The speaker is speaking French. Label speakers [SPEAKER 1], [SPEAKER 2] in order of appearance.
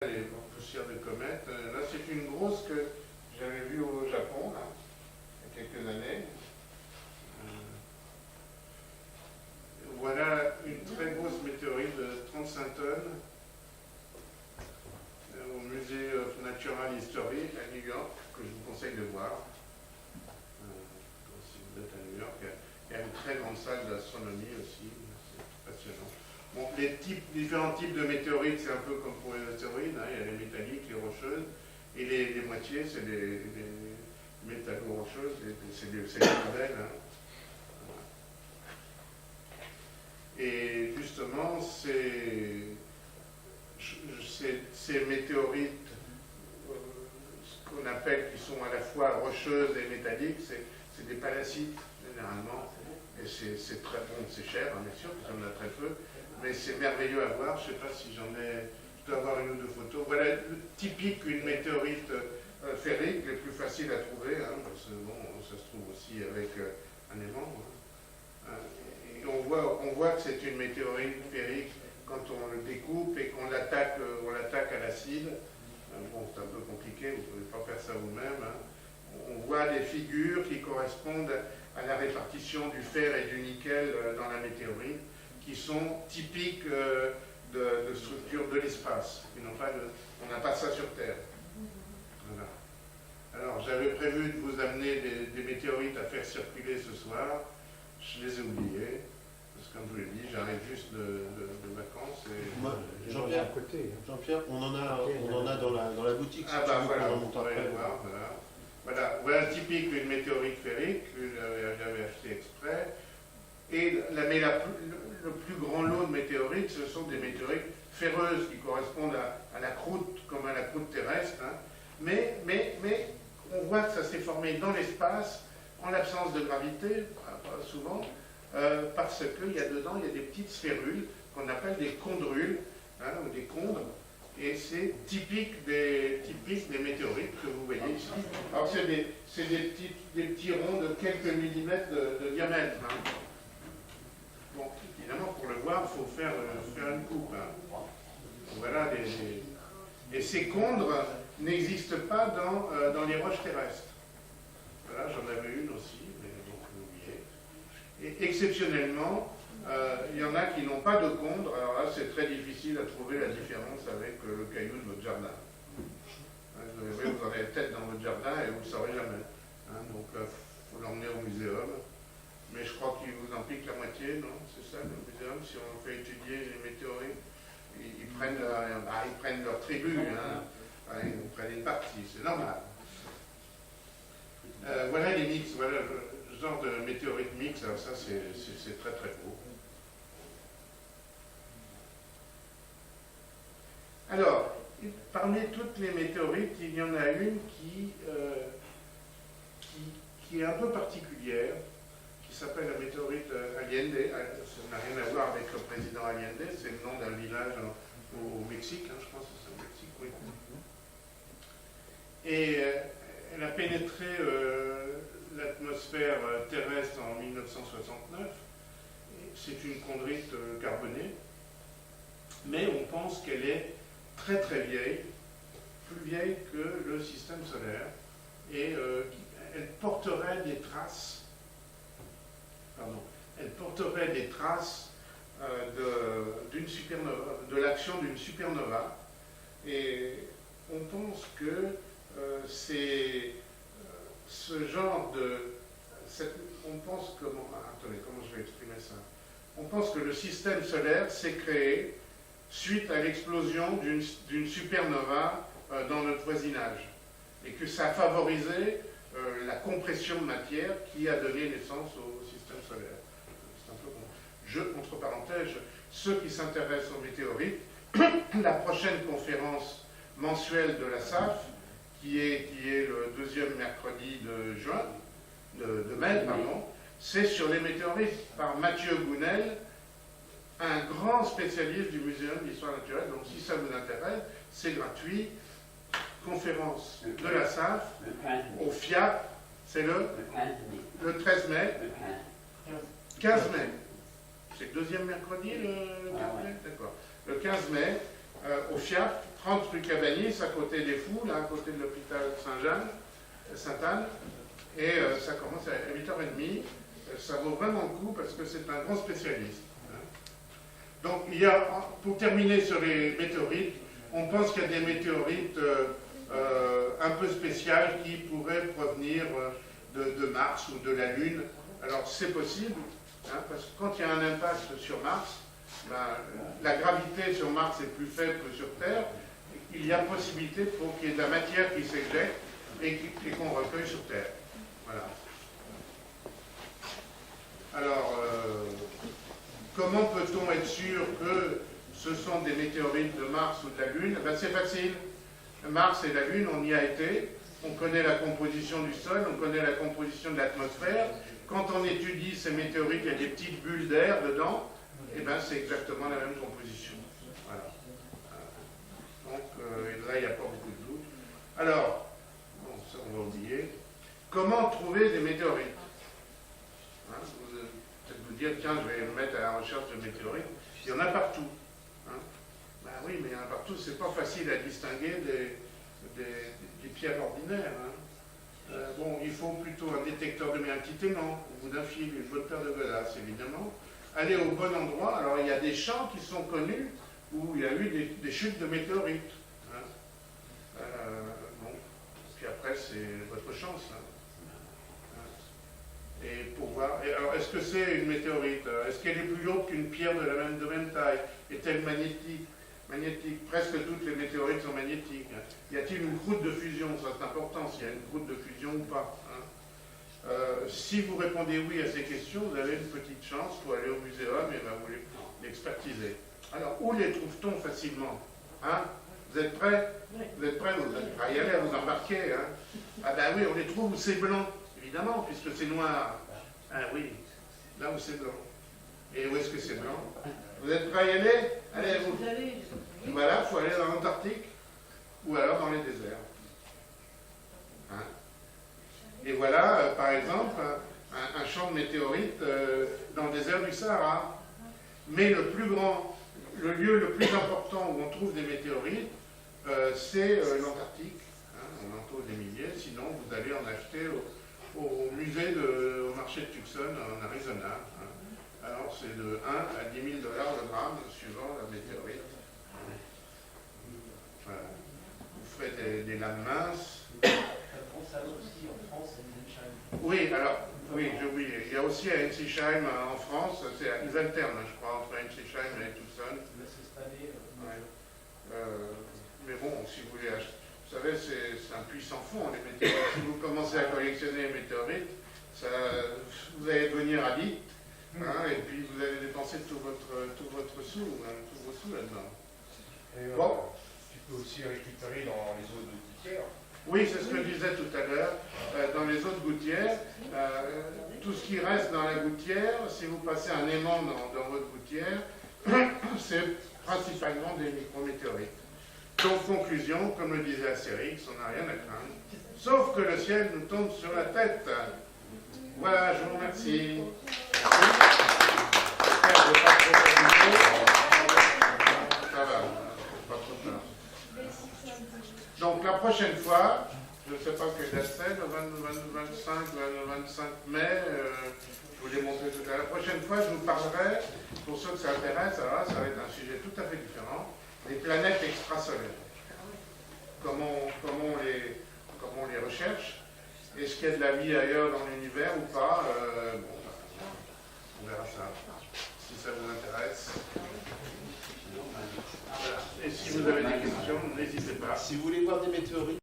[SPEAKER 1] Les poussières de comètes. Là, c'est une grosse que j'avais vue au Japon, là, il y a quelques années. Voilà une très grosse météorite de 35 tonnes au musée of Natural History à New York, que je vous conseille de voir. Si vous êtes à New York, il y a une très grande salle d'astronomie aussi, c'est passionnant. Bon, différents types de météorites, c'est un peu comme pour les astéroïdes, hein. Il y a les métalliques, les rocheuses, et les moitiés, c'est les métallo-rocheuses, c'est les modèles. Hein. Et justement, ces météorites, ce qu'on appelle, qui sont à la fois rocheuses et métalliques, c'est des palacites, généralement. Et c'est très bon, c'est cher, hein, bien sûr, parce qu'on en a très peu. Mais c'est merveilleux à voir. Je ne sais pas si j'en ai. Je dois avoir une ou deux photos. Voilà, typique une météorite ferrique, les plus faciles à trouver, hein, parce que bon, ça se trouve aussi avec un aimant. Hein. Et on voit que c'est une météorite ferrique quand on le découpe et qu'on l'attaque à l'acide. Bon, c'est un peu compliqué, vous ne pouvez pas faire ça vous-même. Hein. On voit des figures qui correspondent à la répartition du fer et du nickel dans la météorite, qui sont typiques de structures de l'espace. On n'a pas ça sur Terre. Voilà. Alors, j'avais prévu de vous amener des météorites à faire circuler ce soir. Je les ai oubliés. Parce que, comme je vous l'ai dit, j'arrive juste de vacances. Et...
[SPEAKER 2] Jean-Pierre, on en a dans la boutique.
[SPEAKER 1] Ah, bah voilà, vous pourrez le voir. Voilà, typique une météorite ferrique que j'avais acheté exprès. Et le plus grand lot de météorites, ce sont des météorites ferreuses qui correspondent à la croûte, comme à la croûte terrestre. Hein. Mais on voit que ça s'est formé dans l'espace, en l'absence de gravité, souvent, parce qu'il y a dedans des petites sphérules qu'on appelle des chondrules, hein, ou des chondres. Et c'est typique des météorites que vous voyez ici. Alors c'est des petits ronds de quelques millimètres de diamètre. Hein. Bon, évidemment, pour le voir, il faut faire une coupe. Hein. Voilà, et ces chondres n'existent pas dans les roches terrestres. Voilà, j'en avais une aussi, mais donc j'ai oublié. Et exceptionnellement, il y en a qui n'ont pas de chondres. Alors là, c'est très difficile à trouver la différence avec le caillou de votre jardin. Hein, vous en avez peut-être dans votre jardin et vous ne le saurez jamais. Hein, donc, il faut l'emmener au muséum. Mais je crois qu'il vous en pique la moitié, non? C'est ça, le muséum, si on fait étudier les météorites, ils prennent leur tribu, hein. Ils prennent une partie, c'est normal. Voilà les mix, voilà le genre de météorite mix, alors ça c'est très très beau. Alors, parmi toutes les météorites, il y en a une qui est un peu particulière, qui s'appelle la météorite Allende. Ça n'a rien à voir avec le président Allende, c'est le nom d'un village au Mexique, hein, je pense que c'est au Mexique, oui. Et elle a pénétré l'atmosphère terrestre en 1969. C'est une chondrite carbonée, mais on pense qu'elle est très très vieille, plus vieille que le système solaire, et elle porterait des traces. Elle porterait des traces de l'action d'une supernova, et on pense que c'est ce genre de... comment je vais exprimer ça? On pense que le système solaire s'est créé suite à l'explosion d'une supernova dans notre voisinage, et que ça a favorisé la compression de matière qui a donné naissance au système solaire. C'est un peu bon. Entre parenthèses, ceux qui s'intéressent aux météorites, la prochaine conférence mensuelle de la SAF, qui est le deuxième mercredi de mai, c'est sur les météorites, par Mathieu Gounel, un grand spécialiste du Muséum d'histoire naturelle. Donc si ça vous intéresse, c'est gratuit. Conférence de la SAF au FIAP, c'est le 13 mai. 15 mai. C'est le deuxième mercredi, le 15 mai. D'accord. Le 15 mai, au FIAP, 30 rue Cabanis, à côté des Fous, là, à côté de l'hôpital Sainte-Anne. Et ça commence à 8h30. Ça vaut vraiment le coup parce que c'est un grand spécialiste. Donc, il y a, pour terminer sur les météorites, on pense qu'il y a des météorites un peu spéciales qui pourraient provenir de Mars ou de la Lune. Alors, c'est possible, parce que quand il y a un impact sur Mars, ben, la gravité sur Mars est plus faible que sur Terre. Il y a possibilité pour qu'il y ait de la matière qui s'éjecte et qu'on recueille sur Terre. Voilà. Alors, comment peut-on être sûr que ce sont des météorites de Mars ou de la Lune? Ben, c'est facile. Mars et la Lune, on y a été. On connaît la composition du sol, on connaît la composition de l'atmosphère. Quand on étudie ces météorites, il y a des petites bulles d'air dedans. Et bien, c'est exactement la même composition. Voilà. Donc, là, il n'y a pas beaucoup de doute. Alors, bon, ça, on va oublier. Comment trouver des météorites? Peut-être vous dire, tiens, je vais me mettre à la recherche de météorites. Il y en a partout. Ben oui, mais il y en a partout. C'est pas facile à distinguer des pierres ordinaires. Bon, il faut plutôt un détecteur de un petit aimant, au bout d'un fil, une bonne paire de godasses, évidemment. Aller au bon endroit. Alors, il y a des champs qui sont connus où il y a eu des chutes de météorites. Bon. Puis après, c'est votre chance. Et pour voir. Et alors, est-ce que c'est une météorite? Est-ce qu'elle est plus lourde qu'une pierre de même taille? Est-elle magnétique? Presque toutes les météorites sont magnétiques. Y a-t-il une croûte de fusion? Ça, c'est important, s'il y a une croûte de fusion ou pas. Si vous répondez oui à ces questions, vous avez une petite chance pour aller au muséum et vous l'expertiser. Alors, où les trouve-t-on facilement? Vous êtes prêts? Vous êtes prêts? Vous êtes prêts à y aller, à vous embarquer. Ah ben oui, on les trouve où c'est blanc, évidemment, puisque c'est noir. Ah oui, là où c'est blanc. Et où est-ce que c'est blanc? Vous êtes prêts à y aller? Allez, vous. Voilà, il faut aller dans l'Antarctique ou alors dans les déserts. Et voilà, par exemple, un champ de météorites dans le désert du Sahara. Mais le lieu le plus important où on trouve des météorites, c'est l'Antarctique. On en trouve des milliers, sinon vous allez en acheter au marché de Tucson en Arizona. Alors c'est de 1 à 10 000 $ le gramme, suivant la météorite. Voilà. Vous ferez des lames minces. Oui, alors, oui, il y a aussi à Ensisheim en France, c'est ils alternent, je crois, entre Ensisheim et Tucson. Ouais. Mais bon, si vous voulez acheter, vous savez, c'est un puits sans fond, les météorites. Si vous commencez à collectionner les météorites, vous allez devenir addict, et puis vous allez dépenser tout votre sous, tous vos sous là-dedans. Bon.
[SPEAKER 3] Tu peux aussi récupérer dans les eaux de gouttière.
[SPEAKER 1] Oui, c'est ce que je disais tout à l'heure. Dans les eaux de gouttière, tout ce qui reste dans la gouttière, si vous passez un aimant dans votre gouttière, c'est principalement des micrométéorites. Donc, conclusion, comme le disait Astérix, on n'a rien à craindre, sauf que le ciel nous tombe sur la tête. Voilà, je vous remercie. Ça va, pas trop tard. Donc la prochaine fois, je ne sais pas quelle date c'est, le 25 mai, je vous l'ai montré tout à l'heure. La prochaine fois, je vous parlerai, pour ceux que ça intéresse, alors là, ça va être un sujet tout à fait différent, des planètes extrasolaires. Comment on les recherche? Est-ce qu'il y a de la vie ailleurs dans l'univers ou pas? On verra ça, si ça vous intéresse. Voilà. Et si vous avez des questions, n'hésitez pas.
[SPEAKER 2] Si vous voulez voir des météorites,